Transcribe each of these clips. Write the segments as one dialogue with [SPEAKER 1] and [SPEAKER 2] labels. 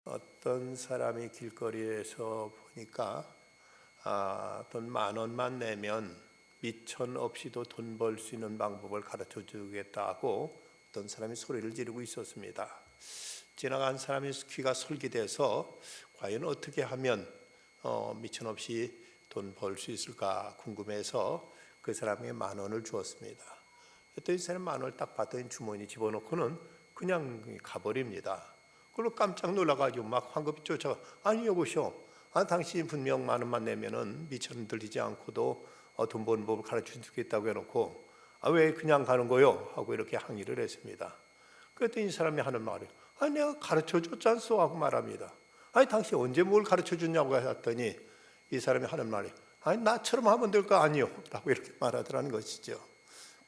[SPEAKER 1] 어떤 사람이 길거리에서 보니까 돈 10,000원만 내면 미천 없이도 돈 벌 수 있는 방법을 가르쳐 주겠다고 어떤 사람이 소리를 지르고 있었습니다. 지나간 사람이 귀가 솔깃해서 과연 어떻게 하면 미천 없이 돈 벌 수 있을까 궁금해서 그 사람에게 10,000원을 주었습니다. 그랬더니 이 사람 10,000원을 딱 받더니 주머니 집어넣고는 그냥 가버립니다. 그걸로 깜짝 놀라가지고 막 황급히 쫓아가. 아니 여보시오, 당신이 분명 10,000원만 내면은 미천 들리지 않고도 돈 버는 법을 가르쳐 주겠다고 해놓고 왜 그냥 가는 거요? 하고 이렇게 항의를 했습니다. 그랬더니 이 사람이 하는 말이 내가 가르쳐 줬지 않소? 하고 말합니다. 당신 언제 뭘 가르쳐 줬냐고 했더니 이 사람이 하는 말이 나처럼 하면 될 거 아니요? 라고 이렇게 말하더라는 것이죠.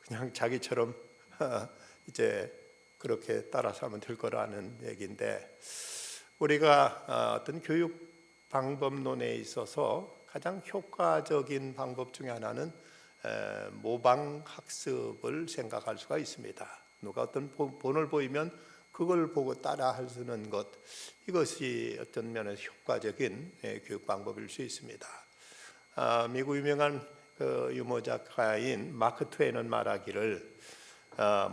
[SPEAKER 1] 그냥 자기처럼 이제 그렇게 따라서 하면 될 거라는 얘기인데, 우리가 어떤 교육 방법론에 있어서 가장 효과적인 방법 중에 하나는 모방 학습을 생각할 수가 있습니다. 누가 어떤 본을 보이면 그걸 보고 따라 하는 것, 이것이 어떤 면에서 효과적인 교육 방법일 수 있습니다. 미국 유명한 유머 작가인 마크 트웨이는 말하기를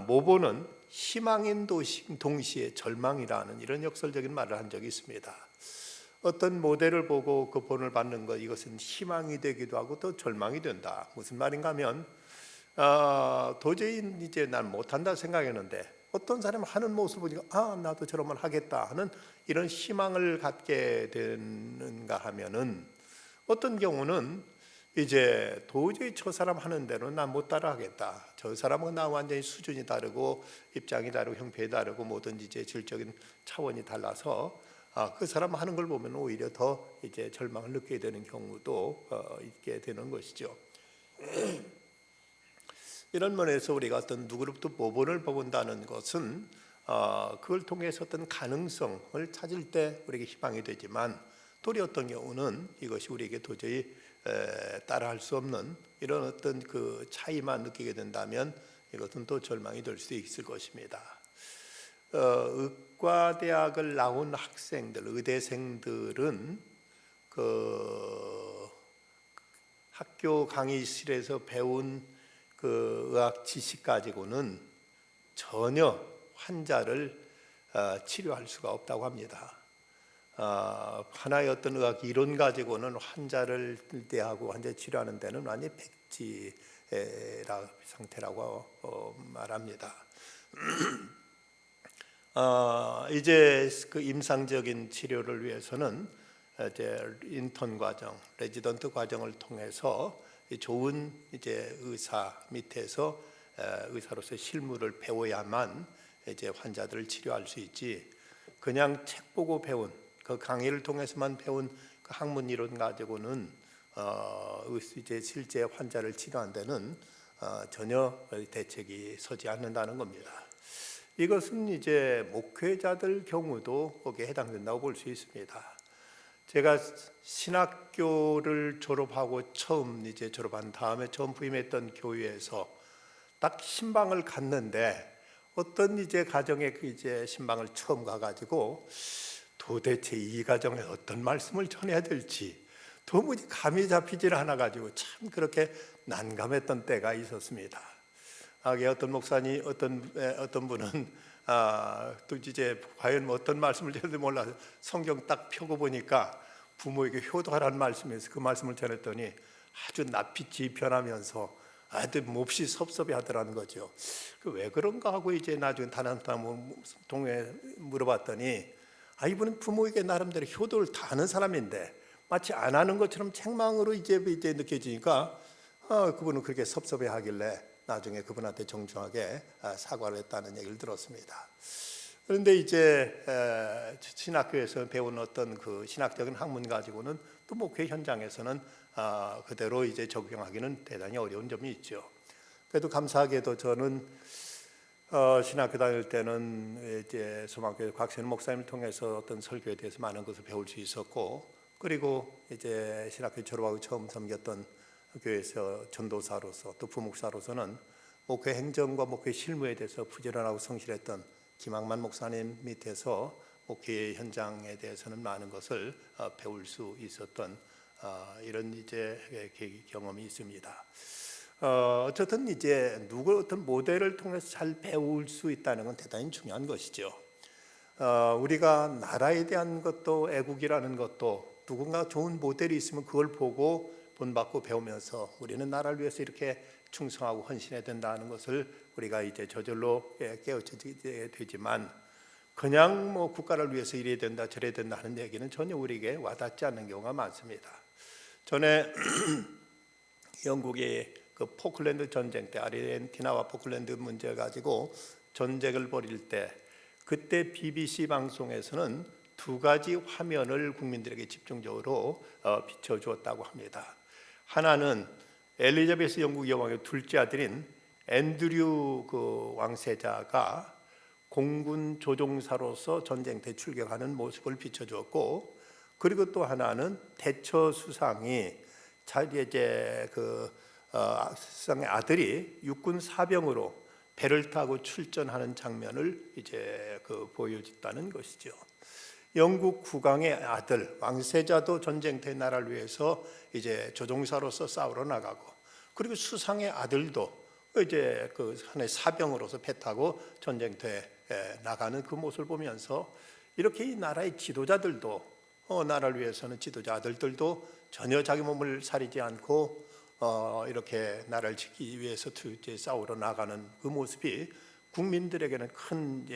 [SPEAKER 1] 모보는 희망인 동시에 절망이라는 이런 역설적인 말을 한 적이 있습니다. 어떤 모델을 보고 그 본을 받는 것, 이것은 희망이 되기도 하고 또 절망이 된다. 무슨 말인가 하면 도저히 이제 난 못한다 생각했는데 어떤 사람이 하는 모습을 보니까 나도 저러면 하겠다 하는 이런 희망을 갖게 되는가 하면은, 어떤 경우는 이제 도저히 저 사람 하는 대로 난 못 따라 하겠다. 저 사람은 나와 완전히 수준이 다르고 입장이 다르고 형편이 다르고 뭐든지 이제 질적인 차원이 달라서 그 사람 하는 걸 보면 오히려 더 이제 절망을 느끼게 되는 경우도 있게 되는 것이죠. 이런 면에서 우리가 어떤 누구로부터 모본을 본다는 것은 그걸 통해서 어떤 가능성을 찾을 때 우리에게 희망이 되지만, 또리 어떤 경우는 이것이 우리에게 도저히 따라할 수 없는 이런 어떤 그 차이만 느끼게 된다면 이것은 또 절망이 될 수도 있을 것입니다. 의과대학을 나온 학생들, 의대생들은 그 학교 강의실에서 배운 그 의학 지식 가지고는 전혀 환자를 치료할 수가 없다고 합니다. 하나의 어떤 의학 이론 가지고는 환자를 대하고 환자 치료하는 데는 완전히 백지라 상태라고 말합니다. 이제 그 임상적인 치료를 위해서는 이제 인턴 과정, 레지던트 과정을 통해서 좋은 이제 의사 밑에서 의사로서 실무를 배워야만 이제 환자들을 치료할 수 있지, 그냥 책 보고 배운 그 강의를 통해서만 배운 그 학문 이론 가지고는 이제 실제 환자를 치료하는 데는 전혀 대책이 서지 않는다는 겁니다. 이것은 이제 목회자들 경우도 거기에 해당된다고 볼 수 있습니다. 제가 신학교를 졸업하고 처음 이제 졸업한 다음에 처음 부임했던 교회에서 딱 신방을 갔는데, 어떤 이제 가정에 이제 신방을 처음 가가지고 도대체 이 가정에 어떤 말씀을 전해야 될지 도무지 감이 잡히질 않아 가지고 참 그렇게 난감했던 때가 있었습니다. 어떤 목사님, 어떤 분은 또 이제 과연 어떤 말씀을 전해야 몰라서 성경 딱 펴고 보니까 부모에게 효도하라는 말씀에서 그 말씀을 전했더니 아주 낯빛이 변하면서 아주 몹시 섭섭해하더라는 거죠. 왜 그런가 하고 이제 나중에 다른 동에 물어봤더니 이분은 부모에게 나름대로 효도를 다 하는 사람인데 마치 안 하는 것처럼 책망으로 이제 느껴지니까 그분은 그렇게 섭섭해하길래 나중에 그분한테 정중하게 사과를 했다는 얘기를 들었습니다. 그런데 이제 신학교에서 배운 어떤 그 신학적인 학문 가지고는 또 목회 현장에서는 그대로 이제 적용하기는 대단히 어려운 점이 있죠. 그래도 감사하게도 저는 신학교 다닐 때는 이제 소망교회 곽세현 목사님을 통해서 어떤 설교에 대해서 많은 것을 배울 수 있었고, 그리고 이제 신학교 졸업하고 처음 섬겼던 교회에서 전도사로서 또 부목사로서는 목회 행정과 목회 실무에 대해서 부지런하고 성실했던 김학만 목사님 밑에서 목회 현장에 대해서는 많은 것을 배울 수 있었던 이런 이제 경험이 있습니다. 어쨌든 이제 누구 어떤 모델을 통해서 잘 배울 수 있다는 건 대단히 중요한 것이죠. 우리가 나라에 대한 것도 애국이라는 것도 누군가 좋은 모델이 있으면 그걸 보고 본받고 배우면서 우리는 나라를 위해서 이렇게 충성하고 헌신해야 된다는 것을 우리가 이제 저절로 깨우쳐지게 되지만 그냥 뭐 국가를 위해서 이래야 된다 저래야 된다 하는 얘기는 전혀 우리에게 와닿지 않는 경우가 많습니다. 전에 영국의 그 포클랜드 전쟁 때 아르헨티나와 포클랜드 문제 가지고 전쟁을 벌일 때 그때 BBC 방송에서는 두 가지 화면을 국민들에게 집중적으로 비춰주었다고 합니다. 하나는 엘리자베스 영국 여왕의 둘째 아들인 앤드류 그 왕세자가 공군 조종사로서 전쟁터에 출격하는 모습을 비춰주었고, 그리고 또 하나는 대처 수상이 이제 수상의 아들이 육군 사병으로 배를 타고 출전하는 장면을 이제 보여줬다는 것이죠. 영국 국왕의 아들 왕세자도 전쟁터의 나라를 위해서 이제 조종사로서 싸우러 나가고, 그리고 수상의 아들도 이제 하나의 사병으로서 배 타고 전쟁터에 나가는 그 모습을 보면서 이렇게 이 나라의 지도자들도 나라를 위해서는 지도자 아들들도 전혀 자기 몸을 사리지 않고 이렇게 나라를 지키기 위해서 싸우러 나가는 그 모습이 국민들에게는 큰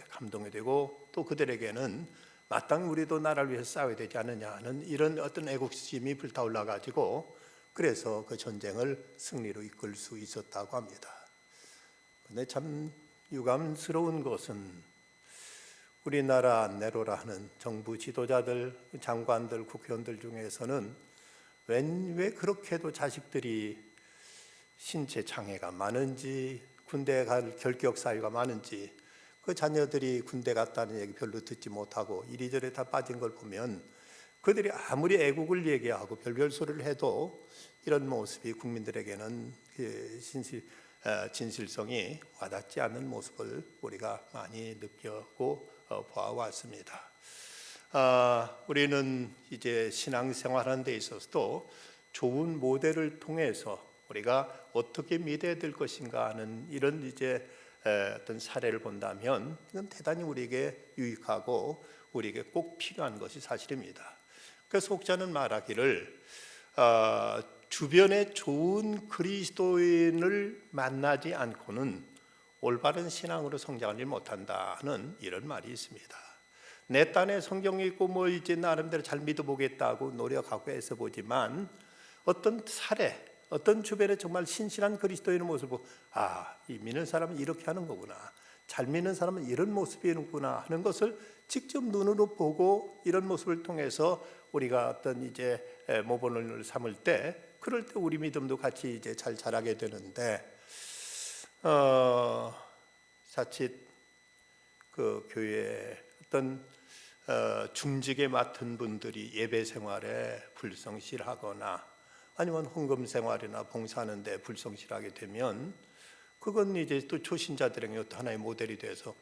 [SPEAKER 1] 감동이 되고, 또 그들에게는 마땅히 우리도 나라를 위해서 싸워야 되지 않느냐 하는 이런 어떤 애국심이 불타올라 가지고 그래서 그 전쟁을 승리로 이끌 수 있었다고 합니다. 그런데 참 유감스러운 것은 우리나라 내로라 하는 정부 지도자들, 장관들, 국회의원들 중에서는 왜 그렇게도 자식들이 신체 장애가 많은지, 군대 갈 결격 사유가 많은지, 그 자녀들이 군대 갔다는 얘기 별로 듣지 못하고 이리저리 다 빠진 걸 보면 그들이 아무리 애국을 얘기하고 별별 소리를 해도 이런 모습이 국민들에게는 진실성이 와닿지 않는 모습을 우리가 많이 느끼고 보아왔습니다. 우리는 이제 신앙생활하는 데 있어서도 좋은 모델을 통해서 우리가 어떻게 믿어야 될 것인가 하는 이런 이제 어떤 사례를 본다면 이건 대단히 우리에게 유익하고 우리에게 꼭 필요한 것이 사실입니다. 그래서 혹자는 말하기를 주변에 좋은 그리스도인을 만나지 않고는 올바른 신앙으로 성장하지 못한다는 이런 말이 있습니다. 내 딴에 성경이 있고 뭐 이제 나름대로 잘 믿어보겠다고 노력하고 애써 보지만 어떤 사례, 어떤 주변에 정말 신실한 그리스도인의 모습을 보고 이 믿는 사람은 이렇게 하는 거구나, 잘 믿는 사람은 이런 모습이구나 하는 것을 직접 눈으로 보고 이런 모습을 통해서 우리가 어떤 이제 모범을 삼을 때, 그럴 때 우리 믿음도 같이 이제 잘 자라게 되는데 자칫 그 교회에 어떤 중직에 맡은 분들이 예배 생활에 불성실하거나 아니면 헌금 생활이나 봉사하는 데 불성실하게 되면 그건 이제 또 초신자들에게 또 하나의 모델이 돼서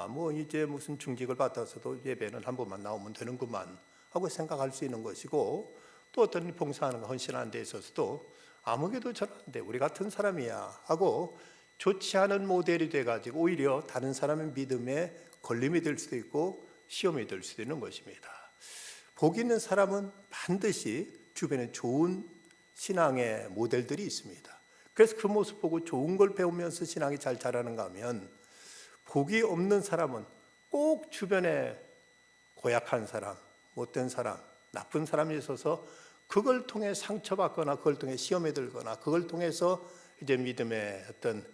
[SPEAKER 1] 뭐 이제 무슨 중직을 받아서도 예배는 한 번만 나오면 되는구만 하고 생각할 수 있는 것이고, 또 어떤 봉사하는 거 헌신하는 데 있어서도 아무개도 저런데 우리 같은 사람이야 하고 좋지 않은 모델이 돼가지고 오히려 다른 사람의 믿음에 걸림이 될 수도 있고 시험이 될 수도 있는 것입니다. 복 있는 사람은 반드시 주변에 좋은 신앙의 모델들이 있습니다. 그래서 그 모습 보고 좋은 걸 배우면서 신앙이 잘 자라는가 하면, 복이 없는 사람은 꼭 주변에 고약한 사람, 못된 사람, 나쁜 사람이 있어서 그걸 통해 상처받거나 그걸 통해 시험에 들거나 그걸 통해서 이제 믿음의 어떤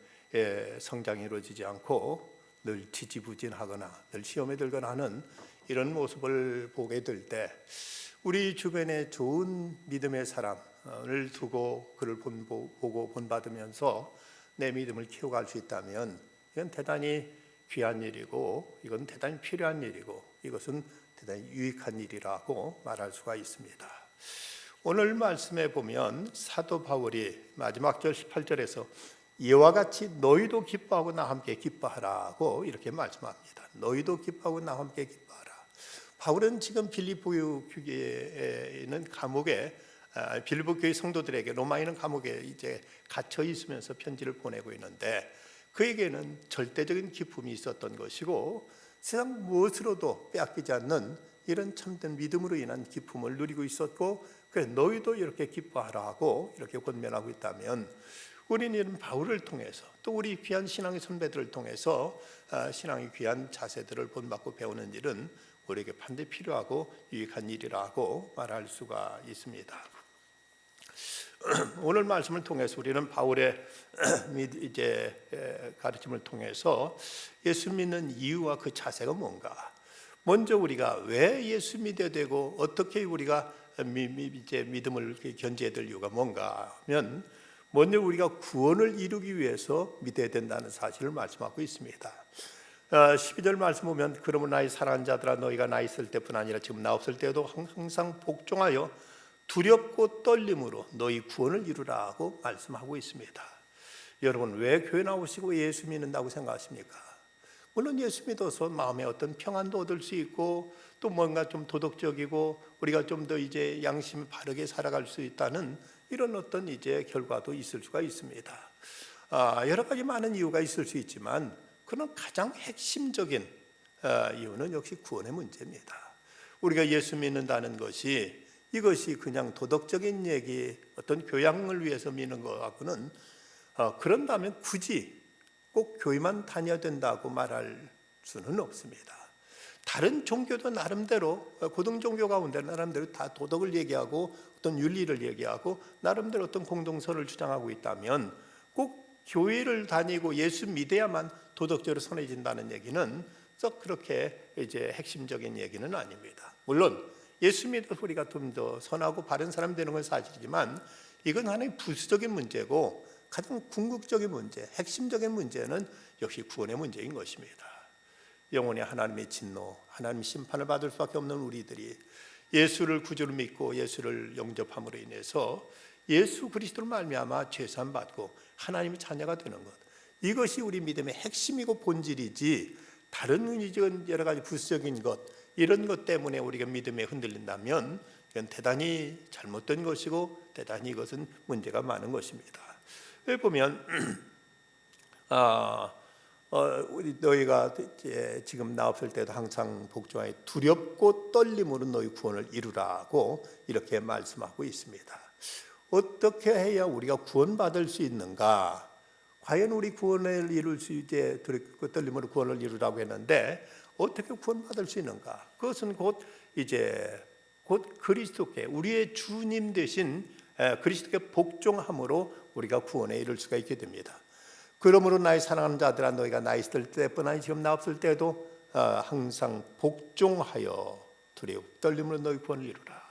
[SPEAKER 1] 성장이 이루어지지 않고 늘 지지부진하거나 늘 시험에 들거나 하는 이런 모습을 보게 될 때 우리 주변에 좋은 믿음의 사람을 두고 그를 보고 본받으면서 내 믿음을 키워갈 수 있다면 이건 대단히 귀한 일이고 이건 대단히 필요한 일이고 이것은 대단히 유익한 일이라고 말할 수가 있습니다. 오늘 말씀에 보면 사도 바울이 마지막 절 18절에서 이와 같이 너희도 기뻐하고 나와 함께 기뻐하라고 이렇게 말씀합니다. 너희도 기뻐하고 나와 함께 기뻐하라. 바울은 지금 빌립보 교회에 있는 감옥에 빌립보 교회 성도들에게 로마에 있는 감옥에 이제 갇혀 있으면서 편지를 보내고 있는데 그에게는 절대적인 기쁨이 있었던 것이고 세상 무엇으로도 빼앗기지 않는 이런 참된 믿음으로 인한 기쁨을 누리고 있었고 그래 너희도 이렇게 기뻐하라고 이렇게 권면하고 있다면 우리는 이런 바울을 통해서 또 우리 귀한 신앙의 선배들을 통해서 신앙의 귀한 자세들을 본받고 배우는 일은 우리에게 반드시 필요하고 유익한 일이라고 말할 수가 있습니다. 오늘 말씀을 통해서 우리는 바울의 이제 가르침을 통해서 예수 믿는 이유와 그 자세가 뭔가, 먼저 우리가 왜 예수 믿어야 되고 어떻게 우리가 이제 믿음을 견지해야 될 이유가 뭔가 하면 먼저 우리가 구원을 이루기 위해서 믿어야 된다는 사실을 말씀하고 있습니다. 12절 말씀 보면 그러므로 나의 사랑하는 자들아 너희가 나 있을 때뿐 아니라 지금 나 없을 때도 항상 복종하여 두렵고 떨림으로 너희 구원을 이루라 하고 말씀하고 있습니다. 여러분 왜 교회 나오시고 예수 믿는다고 생각하십니까? 물론 예수 믿어서 마음에 어떤 평안도 얻을 수 있고 또 뭔가 좀 도덕적이고 우리가 좀 더 이제 양심이 바르게 살아갈 수 있다는 이런 어떤 이제 결과도 있을 수가 있습니다. 여러 가지 많은 이유가 있을 수 있지만 그는 가장 핵심적인 이유는 역시 구원의 문제입니다. 우리가 예수 믿는다는 것이 이것이 그냥 도덕적인 얘기, 어떤 교양을 위해서 믿는 것하고는 그런다면 굳이 꼭 교회만 다녀야 된다고 말할 수는 없습니다. 다른 종교도 나름대로 고등 종교 가운데 나름대로 다 도덕을 얘기하고 어떤 윤리를 얘기하고 나름대로 어떤 공동선을 주장하고 있다면 꼭 교회를 다니고 예수 믿어야만 도덕적으로 선해진다는 얘기는 썩 그렇게 이제 핵심적인 얘기는 아닙니다. 물론 예수 믿어서 우리가 좀 더 선하고 바른 사람 되는 건 사실이지만 이건 하나의 부수적인 문제고 가장 궁극적인 문제, 핵심적인 문제는 역시 구원의 문제인 것입니다. 영원히 하나님의 진노, 하나님의 심판을 받을 수밖에 없는 우리들이 예수를 구주로 믿고 예수를 영접함으로 인해서 예수 그리스도로 말미암아 죄사함 받고 하나님의 자녀가 되는 것, 이것이 우리 믿음의 핵심이고 본질이지 다른 여러 가지 부수적인 것 이런 것 때문에 우리가 믿음에 흔들린다면 이건 대단히 잘못된 것이고 대단히 이것은 문제가 많은 것입니다. 여기 보면 너희가 지금 나 없을 때도 항상 복종하여 두렵고 떨림으로 너희 구원을 이루라고 이렇게 말씀하고 있습니다. 어떻게 해야 우리가 구원받을 수 있는가? 과연 우리 구원을 이룰 수 이제 두렵고 떨림으로 구원을 이루라고 했는데 어떻게 구원받을 수 있는가? 그것은 곧 그리스도께 우리의 주님 되신 그리스도께 복종함으로 우리가 구원에 이를 수가 있게 됩니다. 그러므로 나의 사랑하는 자들아 너희가 나 있을 때뿐 아니 지금 나 없을 때도 항상 복종하여 두렵고 떨림으로 너희 구원을 이루라.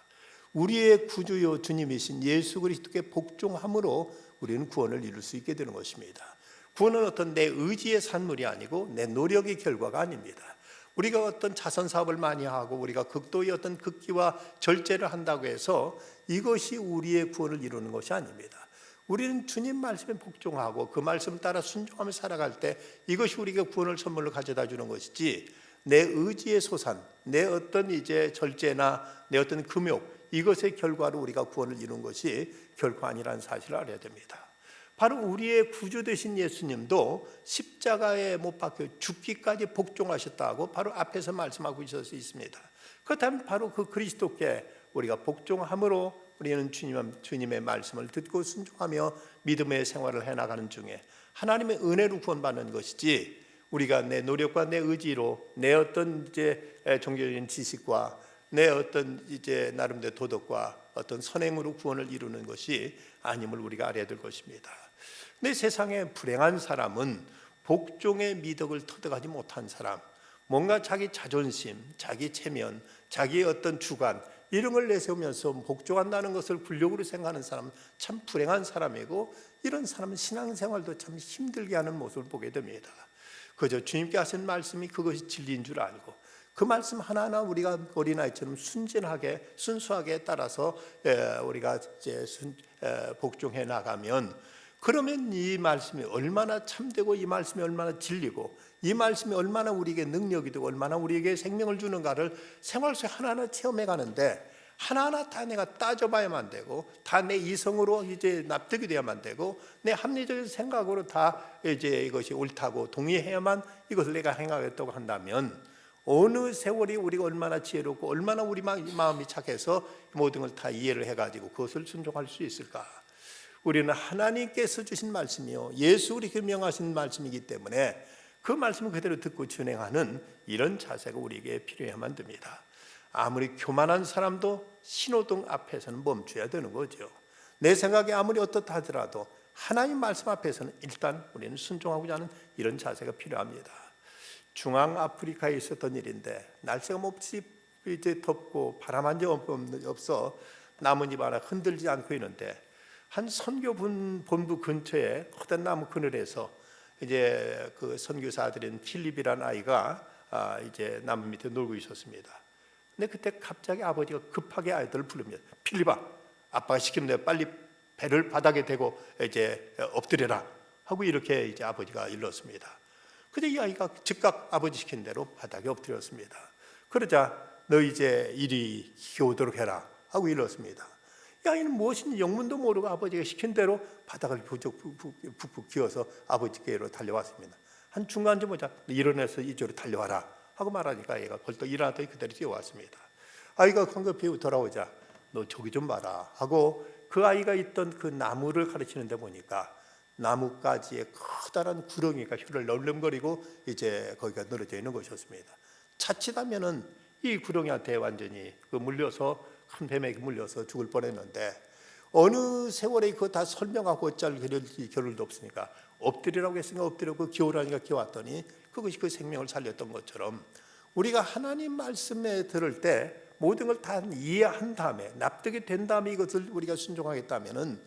[SPEAKER 1] 우리의 구주요 주님이신 예수 그리스도께 복종함으로 우리는 구원을 이룰 수 있게 되는 것입니다. 구원은 어떤 내 의지의 산물이 아니고 내 노력의 결과가 아닙니다. 우리가 어떤 자선 사업을 많이 하고 우리가 극도의 어떤 극기와 절제를 한다고 해서 이것이 우리의 구원을 이루는 것이 아닙니다. 우리는 주님 말씀에 복종하고 그 말씀 따라 순종하며 살아갈 때 이것이 우리가 구원을 선물로 가져다 주는 것이지 내 의지의 소산, 내 어떤 이제 절제나 내 어떤 금욕 이것의 결과로 우리가 구원을 이루는 것이 결코 아니라는 사실을 알아야 됩니다. 바로 우리의 구주 되신 예수님도 십자가에 못 박혀 죽기까지 복종하셨다고 바로 앞에서 말씀하고 있습니다. 그렇다면 바로 그 그리스도께 우리가 복종함으로 우리는 주님의 말씀을 듣고 순종하며 믿음의 생활을 해나가는 중에 하나님의 은혜로 구원받는 것이지 우리가 내 노력과 내 의지로 내 어떤 이제 종교적인 지식과 내 어떤 이제 나름대로 도덕과 어떤 선행으로 구원을 이루는 것이 아님을 우리가 알아야 될 것입니다. 근데 세상에 불행한 사람은 복종의 미덕을 터득하지 못한 사람, 뭔가 자기 자존심, 자기 체면, 자기의 어떤 주관 이런 걸 내세우면서 복종한다는 것을 굴욕으로 생각하는 사람은 참 불행한 사람이고 이런 사람은 신앙생활도 참 힘들게 하는 모습을 보게 됩니다. 그저 주님께 하신 말씀이 그것이 진리인 줄 알고 그 말씀 하나하나 우리가 어린아이처럼 순진하게 순수하게 따라서 우리가 이제 복종해 나가면 그러면 이 말씀이 얼마나 참되고 이 말씀이 얼마나 진리고 이 말씀이 얼마나 우리에게 능력이 되고 얼마나 우리에게 생명을 주는가를 생활 속에 하나하나 체험해 가는데, 하나하나 다 내가 따져봐야만 되고 다 내 이성으로 이제 납득이 돼야만 되고 내 합리적인 생각으로 다 이제 이것이 옳다고 동의해야만 이것을 내가 행하겠다고 한다면, 어느 세월이 우리가 얼마나 지혜롭고 얼마나 우리 마음이 착해서 모든 걸 다 이해를 해가지고 그것을 순종할 수 있을까? 우리는 하나님께서 주신 말씀이요, 예수 우리에게 명하신 말씀이기 때문에 그 말씀을 그대로 듣고 준행하는 이런 자세가 우리에게 필요해야만 됩니다. 아무리 교만한 사람도 신호등 앞에서는 멈춰야 되는 거죠. 내 생각이 아무리 어떻다 하더라도 하나님 말씀 앞에서는 일단 우리는 순종하고자 하는 이런 자세가 필요합니다. 중앙 아프리카에 있었던 일인데, 날씨가 몹시 이제 덥고 바람 한 점 없어 나뭇잎 하나 흔들지 않고 있는데, 한 선교 본부 근처에 커다란 나무 그늘에서 이제 그 선교사들인 필립이라는 아이가 이제 나무 밑에 놀고 있었습니다. 근데 그때 갑자기 아버지가 급하게 아이들을 부릅니다. 필립아, 아빠가 시키는데 빨리 배를 바닥에 대고 이제 엎드려라 하고 이렇게 이제 아버지가 일렀습니다. 근데 이 아이가 즉각 아버지 시킨 대로 바닥에 엎드렸습니다. 그러자 너 이제 이리 기어오도록 해라 하고 일렀습니다. 이 아이는 무엇인지 영문도 모르고 아버지가 시킨 대로 바닥을 푹푹 기어서 아버지께로 달려왔습니다. 한 중간쯤 보자, 일어나서 이쪽으로 달려와라 하고 말하니까 얘가 벌떡 일어났더니 그대로 뛰어왔습니다. 아이가 황급히 돌아오자 너 저기 좀 봐라 하고 그 아이가 있던 그 나무를 가르치는 데 보니까 나뭇가지에 커다란 구렁이가 혀를 널름거리고 이제 거기가 늘어져 있는 것이었습니다. 자칫하면은 이 구렁이한테 완전히 물려서 큰 뱀에게 물려서 죽을 뻔했는데, 어느 세월에 그거 다 설명하고 어쩔 겨를도 없으니까 엎드리라고 했으니까 엎드리고 기어오라니까 기어왔더니 그것이 그 생명을 살렸던 것처럼, 우리가 하나님 말씀에 들을 때 모든 걸 다 이해한 다음에 납득이 된 다음에 이것을 우리가 순종하겠다면은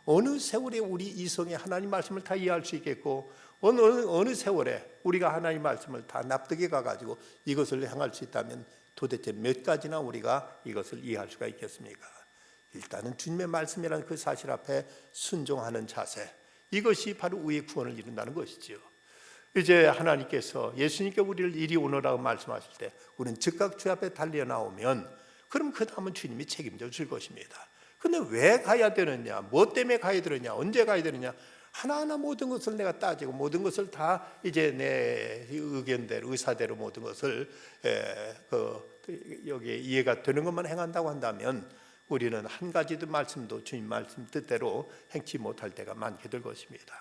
[SPEAKER 1] 어느 세월에 우리 이성이 하나님 말씀을 다 이해할 수 있겠고, 어느 세월에 우리가 하나님 말씀을 다 납득해 가가지고 이것을 행할 수 있다면 도대체 몇 가지나 우리가 이것을 이해할 수가 있겠습니까? 일단은 주님의 말씀이라는 그 사실 앞에 순종하는 자세, 이것이 바로 우리의 구원을 이룬다는 것이지요. 이제 하나님께서 예수님께 우리를 이리 오너라고 말씀하실 때 우리는 즉각 주 앞에 달려 나오면, 그럼 그 다음은 주님이 책임져 줄 것입니다. 근데 왜 가야 되느냐, 뭐 때문에 가야 되느냐, 언제 가야 되느냐, 하나하나 모든 것을 내가 따지고 모든 것을 다 이제 내 의견대로 의사대로 모든 것을 여기에 이해가 되는 것만 행한다고 한다면 우리는 한 가지도 말씀도 주님 말씀 뜻대로 행치 못할 때가 많게 될 것입니다.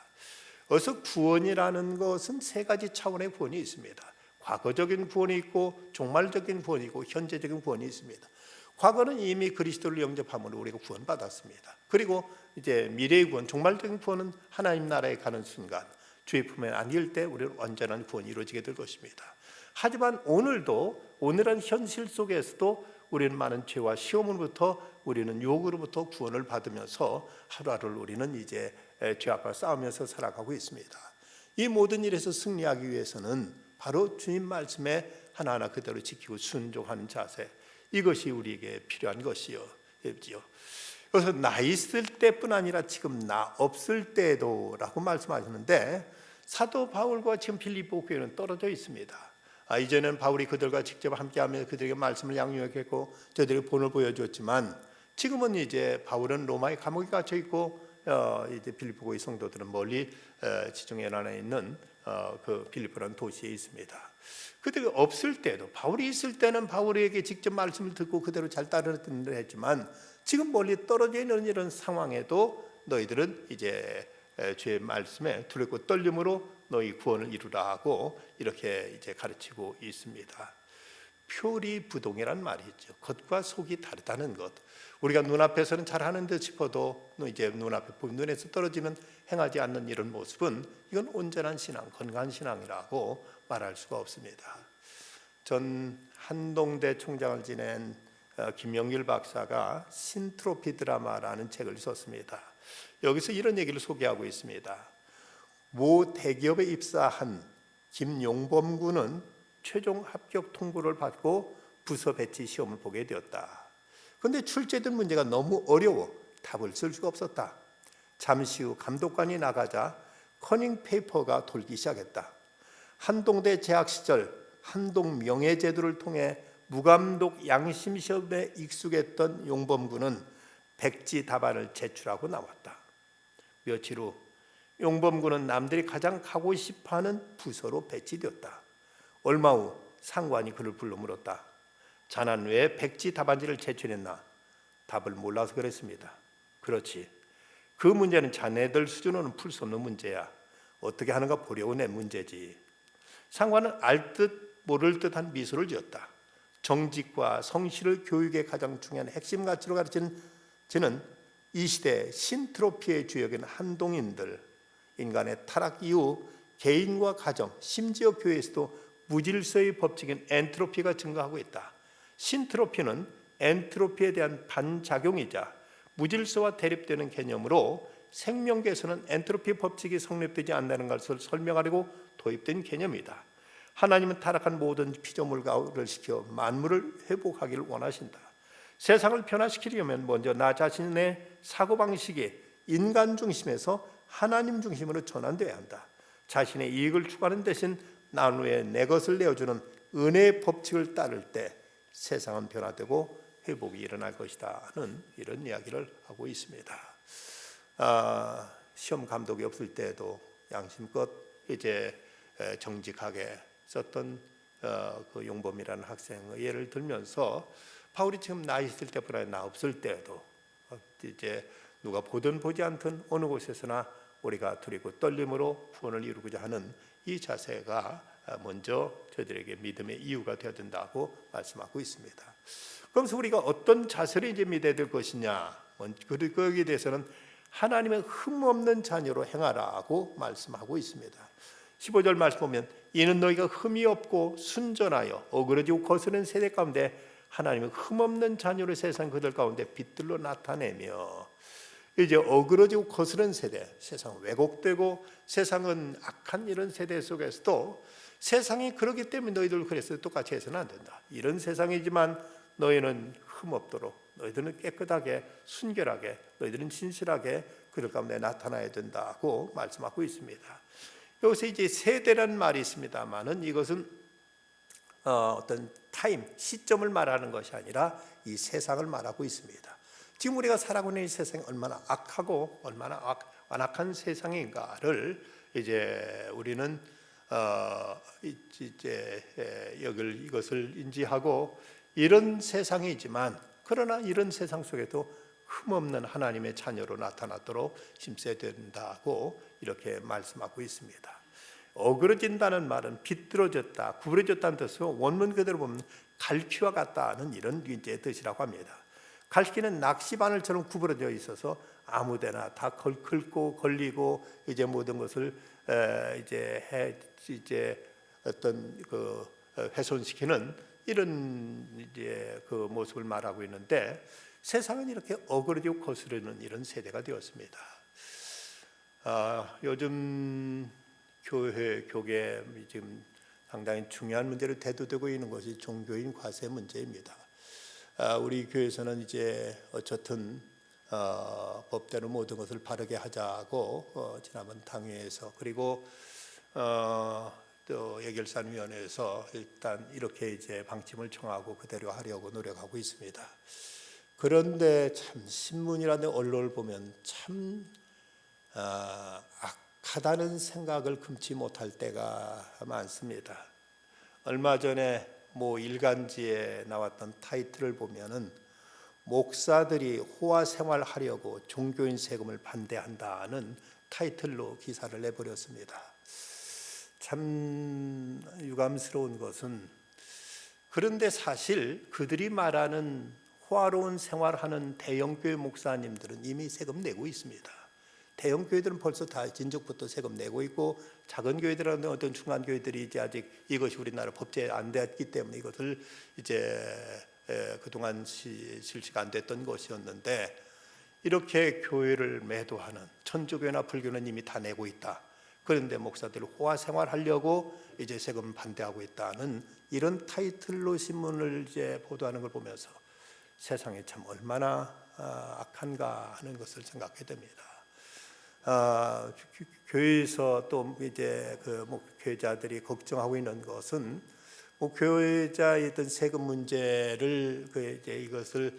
[SPEAKER 1] 그래서 구원이라는 것은 세 가지 차원의 구원이 있습니다. 과거적인 구원이 있고 종말적인 구원이 있고 현재적인 구원이 있습니다. 과거는 이미 그리스도를 영접함으로 우리가 구원받았습니다. 그리고 이제 미래의 구원, 종말적인 구원은 하나님 나라에 가는 순간 주의 품에 안길 때 우리는 완전한 구원이 이루어지게 될 것입니다. 하지만 오늘은 현실 속에서도 우리는 많은 죄와 시험으로부터, 우리는 유혹으로부터 구원을 받으면서 하루하루를 우리는 이제 죄 앞과 싸우면서 살아가고 있습니다. 이 모든 일에서 승리하기 위해서는 바로 주님 말씀에 하나하나 그대로 지키고 순종하는 자세, 이것이 우리에게 필요한 것이요. 그래서 나 있을 때뿐 아니라 지금 나 없을 때도라고 말씀하시는데, 사도 바울과 지금 빌립보 교회는 떨어져 있습니다. 이제는 바울이 그들과 직접 함께하며 그들에게 말씀을 양육했고 저들에게 본을 보여주었지만, 지금은 이제 바울은 로마의 감옥에 갇혀 있고 이제 빌립보 교회 성도들은 멀리 지중 해안에 있는 그 빌립보라는 도시에 있습니다. 그들이 없을 때도, 바울이 있을 때는 바울에게 직접 말씀을 듣고 그대로 잘 따르는 했지만, 지금 멀리 떨어져 있는 이런 상황에도 너희들은 이제 주의 말씀에 두렵고 떨림으로 너희 구원을 이루라 하고 이렇게 이제 가르치고 있습니다. 표리부동이란 말이 있죠. 겉과 속이 다르다는 것. 우리가 눈앞에서는 잘하는 듯 싶어도 이제 눈에서 떨어지면 행하지 않는 이런 모습은, 이건 온전한 신앙, 건강한 신앙이라고 말할 수가 없습니다. 전 한동대 총장을 지낸 김영길 박사가 신트로피 드라마라는 책을 썼습니다. 여기서 이런 얘기를 소개하고 있습니다. 모 대기업에 입사한 김용범 군은 최종 합격 통보를 받고 부서 배치 시험을 보게 되었다. 그런데 출제된 문제가 너무 어려워 답을 쓸 수가 없었다. 잠시 후 감독관이 나가자 커닝 페이퍼가 돌기 시작했다. 한동대 재학 시절 한동 명예제도를 통해 무감독 양심 시험에 익숙했던 용범군은 백지 답안을 제출하고 나왔다. 며칠 후 용범군은 남들이 가장 가고 싶어하는 부서로 배치되었다. 얼마 후 상관이 그를 불러 물었다. 자넨 왜 백지 답안지를 제출했나? 답을 몰라서 그랬습니다. 그렇지. 그 문제는 자네들 수준으로는 풀 수 없는 문제야. 어떻게 하는가 보려고 낸 문제지. 상관은 알 듯 모를 듯한 미소를 지었다. 정직과 성실을 교육의 가장 중요한 핵심 가치로 가르치는 저는 이 시대 신트로피의 주역인 한동인들, 인간의 타락 이후 개인과 가정, 심지어 교회에서도 무질서의 법칙인 엔트로피가 증가하고 있다. 신트로피는 엔트로피에 대한 반작용이자 무질서와 대립되는 개념으로 생명계에서는 엔트로피 법칙이 성립되지 않는다는 것을 설명하려고 도입된 개념이다. 하나님은 타락한 모든 피조물과를 시켜 만물을 회복하기를 원하신다. 세상을 변화시키려면 먼저 나 자신의 사고방식이 인간 중심에서 하나님 중심으로 전환되어야 한다. 자신의 이익을 추구하는 대신 나누에 내 것을 내어주는 은혜의 법칙을 따를 때 세상은 변화되고 회복이 일어날 것이다는 이런 이야기를 하고 있습니다. 시험 감독이 없을 때에도 양심껏 이제 정직하게 썼던 그 용범이라는 학생의 예를 들면서 바울이 지금 나 있을 때보다 나 없을 때에도 이제 누가 보든 보지 않든 어느 곳에서나 우리가 두리고 떨림으로 구원을 이루고자 하는 이 자세가 먼저 저들에게 믿음의 이유가 되어야 된다고 말씀하고 있습니다. 그러면서 우리가 어떤 자세를 이제 믿어야 될 것이냐, 거기에 대해서는 하나님의 흠없는 자녀로 행하라고 말씀하고 있습니다. 15절 말씀 보면 이는 너희가 흠이 없고 순전하여 어그러지고 거스르는 세대 가운데 하나님의 흠없는 자녀를 세상 그들 가운데 빛들로 나타내며, 이제 어그러지고 거스른 세대, 세상 왜곡되고 세상은 악한 이런 세대 속에서도 세상이 그러기 때문에 너희들 그래서 똑같이 해서는 안 된다. 이런 세상이지만 너희는 흠없도록, 너희들은 깨끗하게 순결하게, 너희들은 진실하게 그들 가운데 나타나야 된다고 말씀하고 있습니다. 여기서 이제 세대라는 말이 있습니다만은 이것은 어떤 타임, 시점을 말하는 것이 아니라 이 세상을 말하고 있습니다. 지금 우리가 살아가고 있는 이 세상이 얼마나 악하고 얼마나 완악한 세상인가를 이제 우리는 이제 이것을 인지하고 이런 세상이지만 그러나 이런 세상 속에도 흠없는 하나님의 자녀로 나타나도록 힘써야 된다고 이렇게 말씀하고 있습니다. 어그러진다는 말은 비뚤어졌다, 구부러졌다는 뜻으로 원문 그대로 보면 갈퀴와 같다는 이런 이제 뜻이라고 합니다. 갈퀴는 낚시바늘처럼 구부러져 있어서 아무데나 다 긁고 걸리고 이제 모든 것을 이제 어떤 그 훼손시키는 이런 이제 그 모습을 말하고 있는데 세상은 이렇게 어그러지고 거스르는 이런 세대가 되었습니다. 요즘 교계 지금 상당히 중요한 문제로 대두되고 있는 것이 종교인 과세 문제입니다. 우리 교회에서는 이제 어쨌든 법대로 모든 것을 바르게 하자고 지난번 당회에서 그리고 또 예결산위원회에서 일단 이렇게 이제 방침을 정하고 그대로 하려고 노력하고 있습니다. 그런데 참 신문이라는 언론을 보면 참 악하다는 생각을 금치 못할 때가 많습니다. 얼마 전에 모 일간지에 나왔던 타이틀을 보면은 목사들이 호화 생활하려고 종교인 세금을 반대한다는 타이틀로 기사를 내버렸습니다. 참 유감스러운 것은 그런데 사실 그들이 말하는 호화로운 생활하는 대형교회 목사님들은 이미 세금 내고 있습니다. 대형교회들은 벌써 다 진즉부터 세금 내고 있고 작은 교회들은 어떤 중간 교회들이 이제 아직 이것이 우리나라 법제에 안 됐기 때문에 이것을 이제 그동안 실시가 안 됐던 것이었는데 이렇게 교회를 매도하는 천주교나 불교는 이미 다 내고 있다. 그런데 목사들 호화 생활하려고 이제 세금 반대하고 있다는 이런 타이틀로 신문을 이제 보도하는 걸 보면서 세상이 참 얼마나 악한가 하는 것을 생각하게 됩니다. 교회에서 또 이제 그 목회자들이 걱정하고 있는 것은 목회자의 세금 문제를 이제 이것을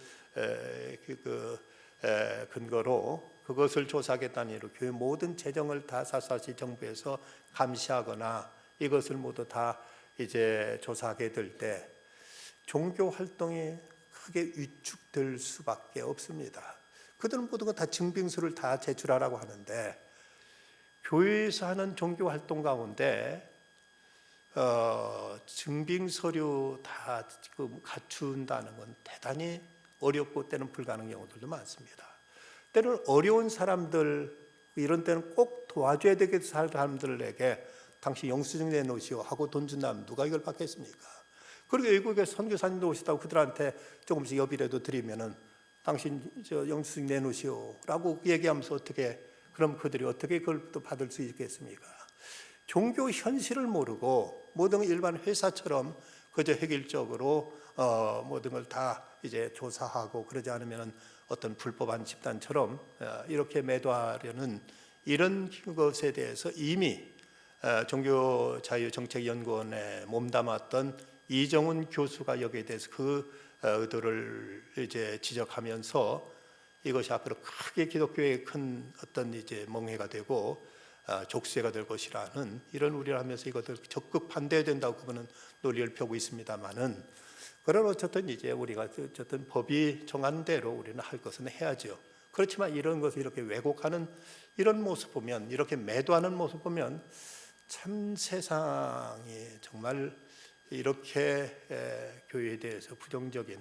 [SPEAKER 1] 근거로 그것을 조사하겠다는 이유로 교회 모든 재정을 다 샅샅이 정부에서 감시하거나 이것을 모두 다 이제 조사하게 될 때 종교 활동이 크게 위축될 수밖에 없습니다. 그들은 모든 것 다 증빙서를 다 제출하라고 하는데 교회에서 하는 종교 활동 가운데 증빙 서류 다 갖춘다는 건 대단히 어렵고 때는 불가능한 경우들도 많습니다. 때는 어려운 사람들 이런 때는 꼭 도와줘야 되겠는 사람들에게 당신 영수증 내놓으시오 하고 돈 준다면 누가 이걸 받겠습니까? 그리고 외국에 선교사님도 오시다고 그들한테 조금씩 여비라도 드리면은 당신 영수증 내놓으시오라고 얘기하면서 그럼 그들이 어떻게 그걸 또 받을 수 있겠습니까? 종교 현실을 모르고 모든 일반 회사처럼 그저 획일적으로 모든 걸 다 이제 조사하고 그러지 않으면 어떤 불법한 집단처럼 이렇게 매도하려는 이런 것에 대해서 이미 종교자유정책연구원에 몸담았던 이정훈 교수가 여기에 대해서 그 의도를 이제 지적하면서 이것이 앞으로 크게 기독교의 큰 어떤 이제 멍해가 되고 족쇄가 될 것이라는 이런 우려를 하면서 이것을 적극 반대해야 된다고 그분은 논리를 펴고 있습니다만은 그런 어쨌든 이제 우리가 어쨌든 법이 정한 대로 우리는 할 것은 해야죠. 그렇지만 이런 것을 이렇게 왜곡하는 이런 모습 보면 이렇게 매도하는 모습 보면 참 세상이 정말 이렇게 교회에 대해서 부정적인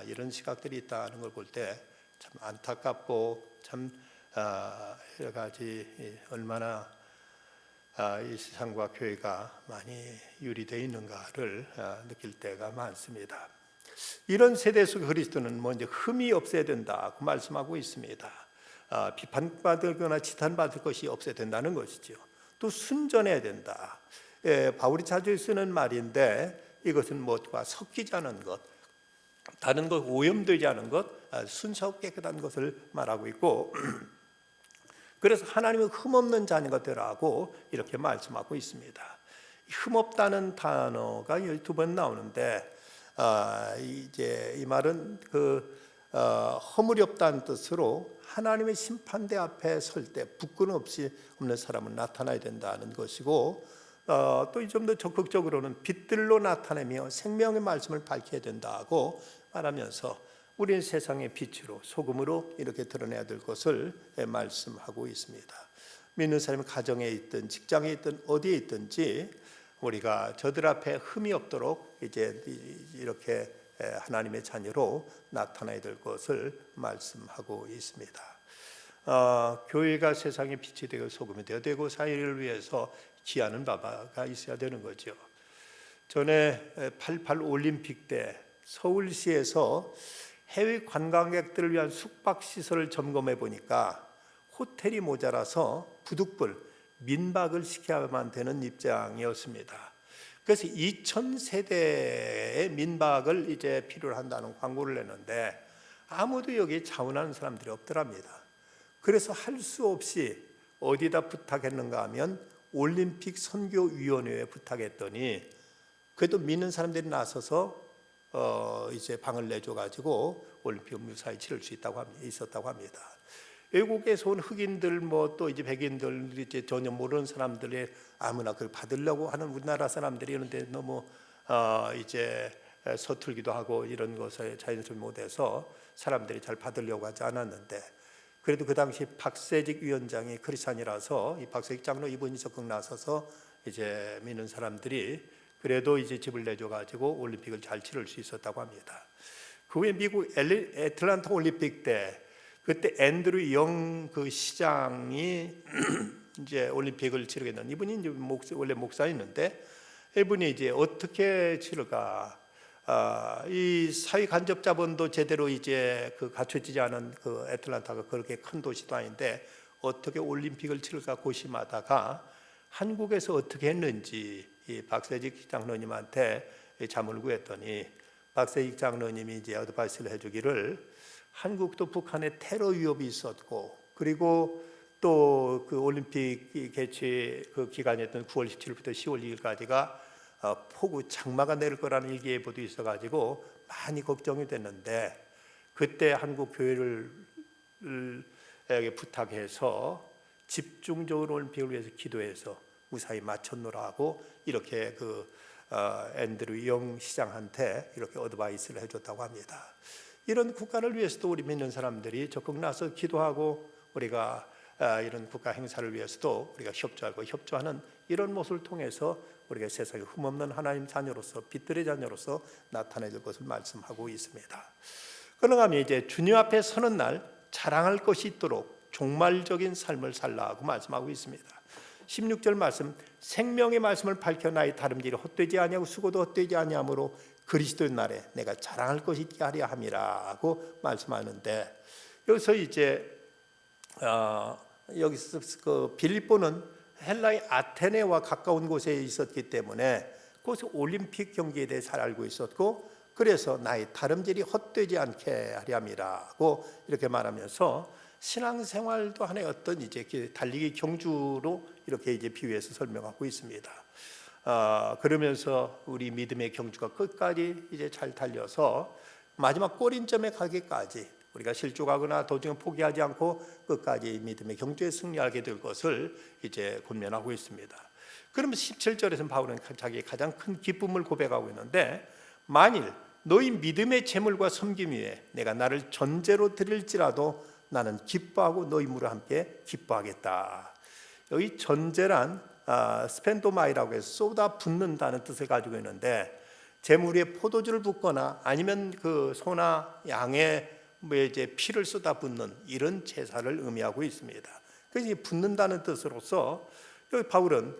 [SPEAKER 1] 이런 시각들이 있다는 걸 볼 때 참 안타깝고 참 여러 가지 얼마나 이 세상과 교회가 많이 유리되어 있는가를 느낄 때가 많습니다. 이런 세대 속 그리스도는 먼저 흠이 없어야 된다고 말씀하고 있습니다. 비판받거나 지탄받을 것이 없어야 된다는 것이죠. 또 순전해야 된다. 바울이 자주 쓰는 말인데 이것은 무엇과 섞이지 않은 것, 다른 것 오염되지 않은 것, 순수하고 깨끗한 것을 말하고 있고 그래서 하나님은 흠없는 자녀가 되라고 이렇게 말씀하고 있습니다. 흠없다는 단어가 12번 나오는데 이제 이 말은 허물이 없다는 뜻으로 하나님의 심판대 앞에 설 때 부끄럼 없이 없는 사람은 나타나야 된다는 것이고 또 좀 더 적극적으로는 빛들로 나타내며 생명의 말씀을 밝혀야 된다고 말하면서 우리는 세상의 빛으로 소금으로 이렇게 드러내야 될 것을 말씀하고 있습니다. 믿는 사람이 가정에 있든 직장에 있든 어디에 있든지 우리가 저들 앞에 흠이 없도록 이제 이렇게 하나님의 자녀로 나타나야 될 것을 말씀하고 있습니다. 교회가 세상의 빛이 되고 소금이 되고 사회를 위해서 기하는 바가 있어야 되는 거죠. 전에 88 올림픽 때 서울시에서 해외 관광객들을 위한 숙박시설을 점검해 보니까 호텔이 모자라서 부득불 민박을 시켜야만 되는 입장이었습니다. 그래서 2,000세대의 민박을 이제 필요로 한다는 광고를 냈는데 아무도 여기에 자원하는 사람들이 없더랍니다. 그래서 할 수 없이 어디다 부탁했는가 하면 올림픽 선교위원회에 부탁했더니 그래도 믿는 사람들이 나서서 이제 방을 내줘 가지고 올림픽 무사히 치를 수 있었다고 합니다. 외국에서 온 흑인들 또 이제 백인들 이제 전혀 모르는 사람들이 아무나 그걸 받으려고 하는 우리나라 사람들이 이런데 너무 이제 서툴기도 하고 이런 것에 자연스럽게 못해서 사람들이 잘 받으려고 하지 않았는데 그래도 그 당시 박세직 위원장이 크리스찬이라서 이 박세직 장로 이분이 적극 나서서 이제 믿는 사람들이 그래도 이제 집을 내줘 가지고 올림픽을 잘 치를 수 있었다고 합니다. 그 후에 미국 애틀란타 올림픽 때 그때 앤드류 영 그 시장이 이제 올림픽을 치르겠다는 이분이 이제 원래 목사였는데 이분이 이제 어떻게 치를까? 이 사회 간접 자본도 제대로 이제 갖춰지지 않은 그 애틀란타가 그렇게 큰 도시도 아닌데 어떻게 올림픽을 치를까 고심하다가 한국에서 어떻게 했는지 이 박세직 장로님한테 자문을 구했더니 박세직 장로님이 이제 어드바이스를 해주기를 한국도 북한에 테러 위협이 있었고 그리고 또 그 올림픽 개최 그 기간이었던 9월 17일부터 10월 2일까지가 폭우 장마가 내릴 거라는 일기예보도 있어가지고 많이 걱정이 됐는데, 그때 한국 교회를 부탁해서 집중적으로 올림픽을 위해서 기도해서 무사히 마쳤노라 하고, 이렇게 앤드류 영 시장한테 이렇게 어드바이스를 해줬다고 합니다. 이런 국가를 위해서도 우리 믿는 사람들이 적극 나서 기도하고, 우리가 이런 국가 행사를 위해서도 우리가 협조하고 협조하는 이런 모습을 통해서 우리가 세상에 흠없는 하나님 자녀로서, 빛들의 자녀로서 나타낼 것을 말씀하고 있습니다. 그런가 하면 이제 주님 앞에 서는 날 자랑할 것이 있도록 종말적인 삶을 살라 하고 말씀하고 있습니다. 16절 말씀, 생명의 말씀을 밝혀 나의 다름질이 헛되지 아니하고 수고도 헛되지 아니하므로 그리스도의 날에 내가 자랑할 것이 있게 하려 함이라 하고 말씀하는데, 여기서 이제 여기서 그 빌립보는 헬라의 아테네와 가까운 곳에 있었기 때문에 그곳에 올림픽 경기에 대해 잘 알고 있었고, 그래서 나의 다름질이 헛되지 않게 하렴이라고 이렇게 말하면서 신앙생활도 하나의 어떤 이제 달리기 경주로 이렇게 이제 비유해서 설명하고 있습니다. 그러면서 우리 믿음의 경주가 끝까지 이제 잘 달려서 마지막 꼬림점에 가기까지 우리가 실족하거나 도중에 포기하지 않고 끝까지 믿음의 경주에 승리하게 될 것을 이제 권면하고 있습니다. 그러면 17절에서는 바울은 자기의 가장 큰 기쁨을 고백하고 있는데, 만일 너희 믿음의 재물과 섬김 위에 내가 나를 전제로 드릴지라도 나는 기뻐하고 너희 무로 함께 기뻐하겠다. 여기 전제란 스펜도마이라고 해서 쏟아 붓는다는 뜻을 가지고 있는데, 재물 위에 포도주를 붓거나 아니면 그 소나 양의 이제 피를 쏟아 붓는 이런 제사를 의미하고 있습니다. 그래서 붓는다는 뜻으로서 여기 바울은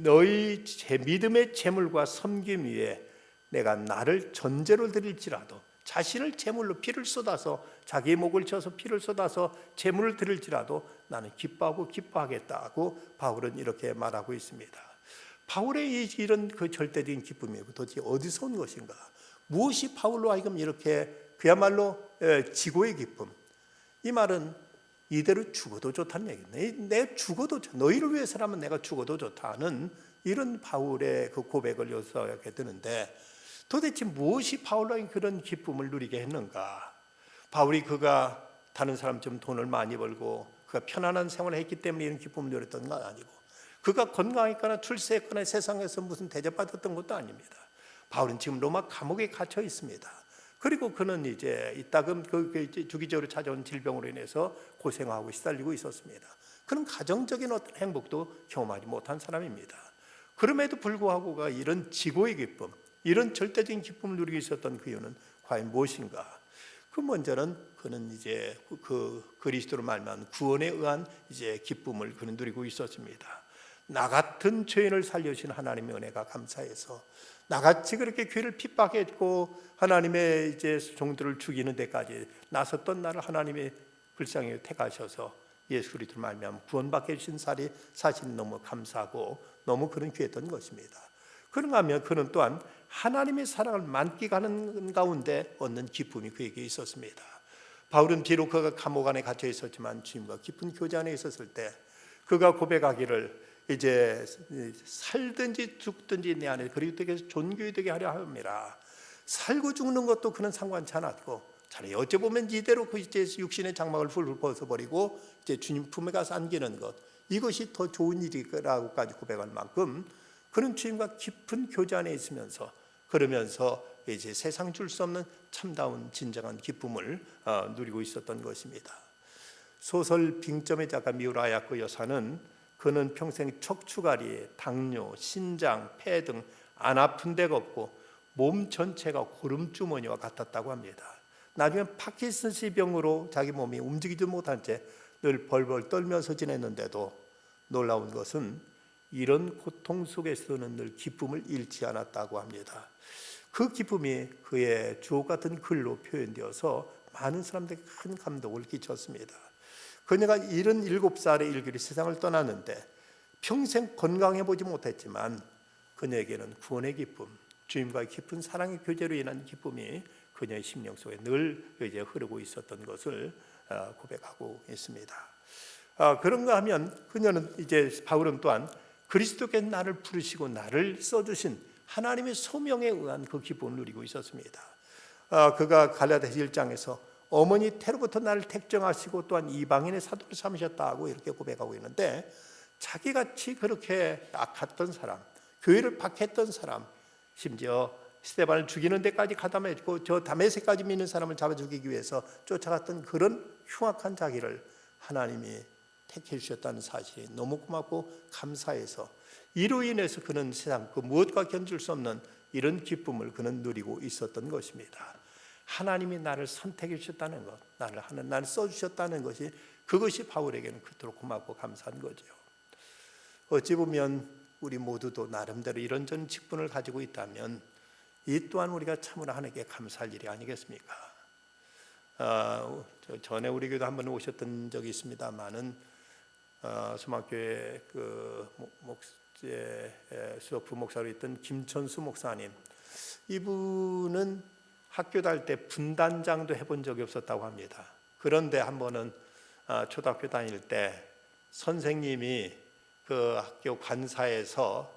[SPEAKER 1] 너희 믿음의 재물과 섬김 위에 내가 나를 전제로 드릴지라도, 자신을 제물로 피를 쏟아서 자기의 목을 쳐서 피를 쏟아서 제물을 드릴지라도 나는 기뻐하고 기뻐하겠다고 바울은 이렇게 말하고 있습니다. 바울의 이런 그 절대적인 기쁨이 도대체 어디서 온 것인가? 무엇이 바울로 하여금 이렇게 그야말로 지고의 기쁨? 이 말은 이대로 죽어도 좋다는 얘기입니다. 내 죽어도, 너희를 위해서라면 내가 죽어도 좋다는 이런 바울의 그 고백을 요소하게 되는데, 도대체 무엇이 바울로 그런 기쁨을 누리게 했는가? 바울이 그가 다른 사람처럼 돈을 많이 벌고 그가 편안한 생활을 했기 때문에 이런 기쁨을 누렸던 건 아니고, 그가 건강했거나 출세했거나 세상에서 무슨 대접받았던 것도 아닙니다. 바울은 지금 로마 감옥에 갇혀 있습니다. 그리고 그는 이제 이따금 주기적으로 찾아온 질병으로 인해서 고생하고 시달리고 있었습니다. 그는 가정적인 어떤 행복도 경험하지 못한 사람입니다. 그럼에도 불구하고 그가 이런 지고의 기쁨, 이런 절대적인 기쁨을 누리고 있었던 그 이유는 과연 무엇인가? 그 먼저는 그는 이제 그 그리스도로 말미암은 구원에 의한 이제 기쁨을 그는 누리고 있었습니다. 나 같은 죄인을 살려주신 하나님의 은혜가 감사해서, 나같이 그렇게 귀를 핍박했고 하나님의 이제 종들을 죽이는 데까지 나섰던 나를 하나님의 불쌍히 택하셔서 예수 그리스도로 말미암아 구원받게 해주신 사실이 너무 감사하고 너무 그런 귀했던 것입니다. 그런가 하면 그는 또한 하나님의 사랑을 만끽하는 가운데 얻는 기쁨이 그에게 있었습니다. 바울은 비록 그가 감옥 안에 갇혀 있었지만 주님과 깊은 교제 안에 있었을 때 그가 고백하기를 이제 살든지 죽든지 내 안에 그리스도께서 존귀히 되게 하려 함이라. 살고 죽는 것도 그는 상관치 않았고, 차라리 어찌 보면 이대로 그 이제 육신의 장막을 훌훌 벗어버리고 이제 주님 품에 가서 안기는 것, 이것이 더 좋은 일이라고까지 고백할 만큼 그는 주님과 깊은 교제 안에 있으면서, 그러면서 이제 세상 줄 수 없는 참다운 진정한 기쁨을 누리고 있었던 것입니다. 소설 빙점의 작가 미우라 야코 여사는 그는 평생 척추가리에 당뇨, 신장, 폐 등 안 아픈 데가 없고 몸 전체가 고름주머니와 같았다고 합니다. 나중에 파킨슨씨 병으로 자기 몸이 움직이지 못한 채 늘 벌벌 떨면서 지냈는데도 놀라운 것은 이런 고통 속에서는 늘 기쁨을 잃지 않았다고 합니다. 그 기쁨이 그의 주옥 같은 글로 표현되어서 많은 사람들에게 큰 감동을 끼쳤습니다. 그녀가 77살에 일길이 세상을 떠났는데 평생 건강해 보지 못했지만 그녀에게는 구원의 기쁨, 주님과의 깊은 사랑의 교제로 인한 기쁨이 그녀의 심령 속에 늘 이제 흐르고 있었던 것을 고백하고 있습니다. 그런가 하면 그녀는 이제 바울은 또한 그리스도께서 나를 부르시고 나를 써주신 하나님의 소명에 의한 그 기쁨을 누리고 있었습니다. 그가 갈라디아서 1장에서 어머니 태로부터 나를 택정하시고 또한 이방인의 사도를 삼으셨다고 이렇게 고백하고 있는데, 자기같이 그렇게 악했던 사람, 교회를 박했던 사람, 심지어 스데반을 죽이는 데까지 가담했고 저 다메섹까지 믿는 사람을 잡아 죽이기 위해서 쫓아갔던 그런 흉악한 자기를 하나님이 택해 주셨다는 사실이 너무 고맙고 감사해서, 이로 인해서 그는 세상 그 무엇과 견줄 수 없는 이런 기쁨을 그는 누리고 있었던 것입니다. 하나님이 나를 선택해 주셨다는 것, 나를 써주셨다는 것이, 그것이 바울에게는 그토록 고맙고 감사한 거죠. 어찌 보면 우리 모두도 나름대로 이런저런 직분을 가지고 있다면 이 또한 우리가 참으로 하나님께 감사할 일이 아니겠습니까? 전에 우리 교회도 한번 오셨던 적이 있습니다만은 소망교회 수석부 목사로 있던 김천수 목사님, 이분은 학교 다닐 때 분단장도 해본 적이 없었다고 합니다. 그런데 한 번은 초등학교 다닐 때 선생님이 그 학교 관사에서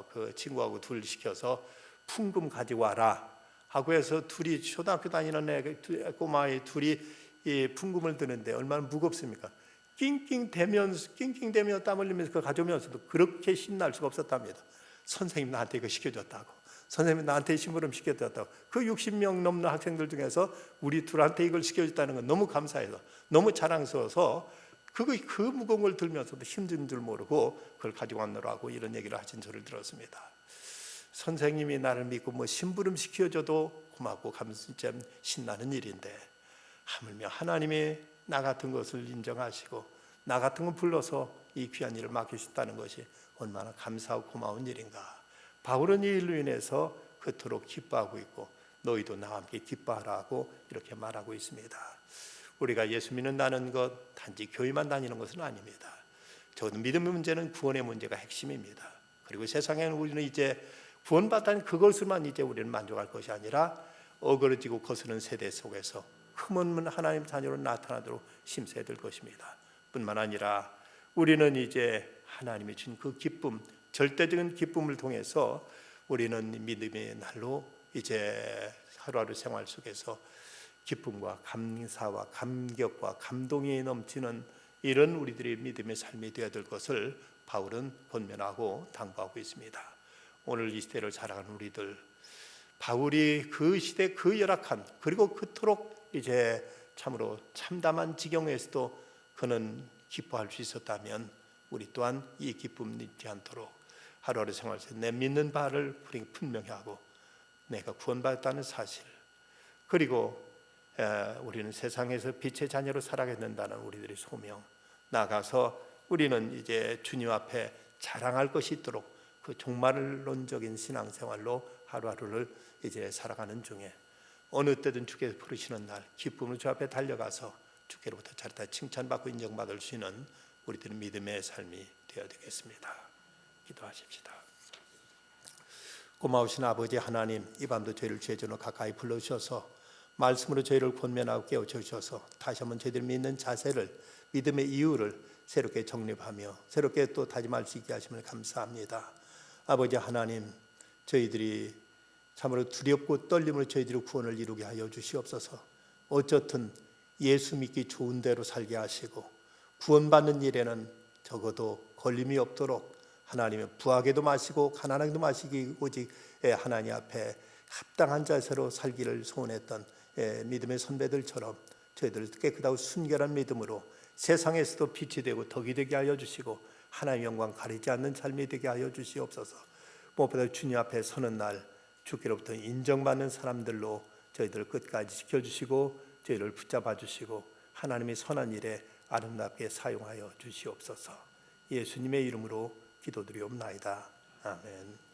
[SPEAKER 1] 그 친구하고 둘 시켜서 풍금 가지고 와라 하고 해서 둘이, 초등학교 다니는 꼬마의 둘이 이 풍금을 드는데 얼마나 무겁습니까? 낑낑대며 땀 흘리면서 그걸 가져오면서도 그렇게 신날 수가 없었답니다. 선생님 나한테 이거 시켜줬다고, 선생님 나한테 심부름 시켜줬다고. 그 60명 넘는 학생들 중에서 우리 둘한테 이걸 시켜줬다는 건 너무 감사해서, 너무 자랑스러워서 그 무거운 걸 들면서도 힘든 줄 모르고 그걸 가지고 왔노라고 이런 얘기를 하신 소리를 들었습니다. 선생님이 나를 믿고 심부름 시켜줘도 고맙고 진짜 신나는 일인데, 하물며 하나님이 나 같은 것을 인정하시고 나 같은 걸 불러서 이 귀한 일을 맡기셨다는 것이 얼마나 감사하고 고마운 일인가. 바울은 이 일로 인해서 그토록 기뻐하고 있고 너희도 나와 함께 기뻐하라고 이렇게 말하고 있습니다. 우리가 예수 믿는다는 것 단지 교회만 다니는 것은 아닙니다. 저는 믿음의 문제는 구원의 문제가 핵심입니다. 그리고 세상에는 우리는 이제 구원받다는 그것을만 이제 우리는 만족할 것이 아니라 어그러지고 거스는 세대 속에서 흠없는 하나님 자녀로 나타나도록 심세야 될 것입니다. 뿐만 아니라 우리는 이제 하나님이 준 그 기쁨, 절대적인 기쁨을 통해서 우리는 믿음의 날로 이제 하루하루 생활 속에서 기쁨과 감사와 감격과 감동이 넘치는 이런 우리들의 믿음의 삶이 되어야 될 것을 바울은 권면하고 당부하고 있습니다. 오늘 이 시대를 살아가는 우리들, 바울이 그 시대 그 열악한, 그리고 그토록 이제 참으로 참담한 지경에서도 그는 기뻐할 수 있었다면 우리 또한 이 기쁨 잊지 않도록 하루하루 생활에서 내 믿는 바를 분명히 하고 내가 구원받았다는 사실, 그리고 우리는 세상에서 빛의 자녀로 살아가야 된다는 우리들의 소명, 나가서 우리는 이제 주님 앞에 자랑할 것이 있도록 그 종말론적인 신앙생활로 하루하루를 이제 살아가는 중에 어느 때든 주께서 부르시는 날 기쁨으로 주 앞에 달려가서 주께로부터 잘다 칭찬받고 인정받을 수 있는 우리들의 믿음의 삶이 되어야 되겠습니다. 기도하십시다. 고마우신 아버지 하나님, 이 밤도 저희를 주의 전으로 가까이 불러주셔서 말씀으로 저희를 권면하고 깨우쳐주셔서 다시 한번 저희들 믿는 자세를, 믿음의 이유를 새롭게 정립하며 새롭게 또 다짐할 수 있게 하심을 감사합니다. 아버지 하나님, 저희들이 참으로 두렵고 떨림으로 저희들의 구원을 이루게 하여 주시옵소서. 어쨌든 예수 믿기 좋은 대로 살게 하시고 구원받는 일에는 적어도 걸림이 없도록 하나님의 부하게도 마시고 가난하게도 마시기 오직 하나님 앞에 합당한 자세로 살기를 소원했던 믿음의 선배들처럼 저희들 깨끗하고 순결한 믿음으로 세상에서도 빛이 되고 덕이 되게 하여 주시고 하나님의 영광 가리지 않는 삶이 되게 하여 주시옵소서. 무엇보다 주님 앞에 서는 날 주께로부터 인정받는 사람들로 저희들을 끝까지 지켜주시고 저희를 붙잡아 주시고 하나님의 선한 일에 아름답게 사용하여 주시옵소서. 예수님의 이름으로 기도드리옵나이다. 아멘.